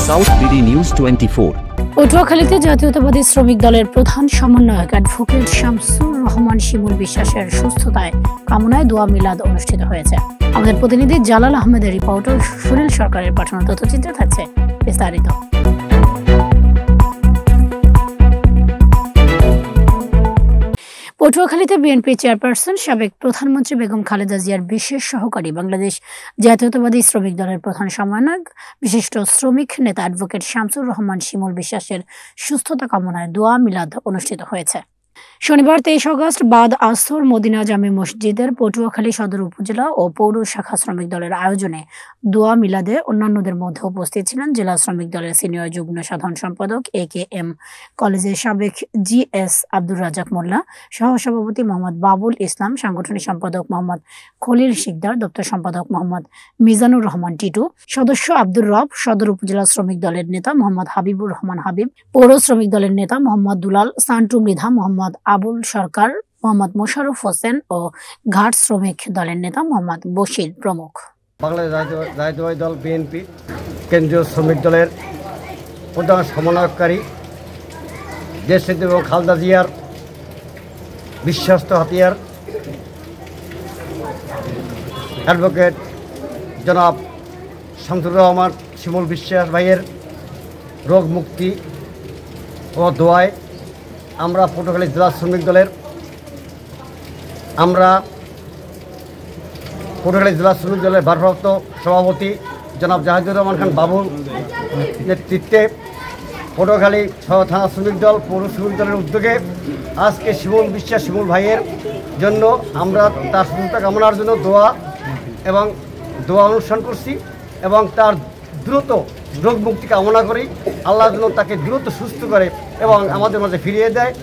South BD news 24। পটুয়াখালীতে জাতীয়তাবাদী শ্রমিক দলের প্রধান সমন্বয়ক অ্যাডভোকেট শামসুর রহমান শিমুল বিশ্বাসের সুস্থতায় কামনায় দোয়া মিলাদ অনুষ্ঠিত হয়েছে। আমাদের প্রতিনিধি জালাল আহমেদের রিপোর্ট ও সুনীল সরকারের পাঠানো তথ্যচিত্রে থাকছে বিস্তারিত। পটুয়াখালীতে বিএনপি চেয়ারপারসন সাবেক প্রধানমন্ত্রী বেগম খালেদা জিয়ার বিশেষ সহকারী বাংলাদেশ জাতীয়তাবাদী শ্রমিক দলের প্রধান সমন্বয়ক বিশিষ্ট শ্রমিক নেতা অ্যাডভোকেট শামসুর রহমান শিমুল বিশ্বাসের সুস্থতা কামনায় দোয়া মিলাদ অনুষ্ঠিত হয়েছে। শনিবার 23 আগস্ট বাদ আসর মদিনা জামে মসজিদের পটুয়াখালী সদর উপজেলা ও পৌর শাখা শ্রমিক দলের আয়োজনে দোয়া মিলাদে অন্যান্যদের মধ্যে উপস্থিত ছিলেন জেলা শ্রমিক দলের সিনিয়র যুগ্ম সাধারণ সম্পাদক AKM কলেজের সাবেক GS আব্দুর রাজাক মোল্লা, সহসভাপতি মোহাম্মদ বাবুল ইসলাম, সাংগঠনিক সম্পাদক মোহাম্মদ খলিল শিকদার, দপ্তর সম্পাদক মোহাম্মদ মিজানুর রহমান টিটু, সদস্য আব্দুর রব, সদর উপজেলা শ্রমিক দলের নেতা মোহাম্মদ হাবিবুর রহমান হাবিব, পৌর শ্রমিক দলের নেতা মোহাম্মদ দুলাল, সান্টু মৃধা, মোহাম্মদ আবুল সরকার, মোহাম্মদ মোশাররফ হোসেন ও ঘাট শ্রমিক দলের নেতা মোহাম্মদ বশির প্রমুখ। বাংলাদেশ জাতীয়তাবাদী দল বিএনপি কেন্দ্রীয় শ্রমিক দলের প্রধান সমন্বয়কারী দেশনেত্রী এবং খালেদা জিয়ার বিশ্বস্ত হাতিয়ার অ্যাডভোকেট জনাব শামসুর রহমান শিমুল বিশ্বাস ভাইয়ের রোগ মুক্তি ও দোয়ায় আমরা পটুয়াখালী জেলা শ্রমিক দলের ভারপ্রাপ্ত সভাপতি জনাব জাহিদুর রহমান খান বাবুল নেতৃত্বে পটুয়াখালী থানা শ্রমিক দল, পৌর শ্রমিক দলের উদ্যোগে আজকে শিমুল ভাইয়ের জন্য আমরা তার সুস্থতা কামনার জন্য দোয়া অনুষ্ঠান করছি এবং তার দ্রুত রোগ মুক্তি কামনা করি। আল্লাহ যেন তাকে দ্রুত সুস্থ করে এবং আমাদের মাঝে ফিরিয়ে দেয়।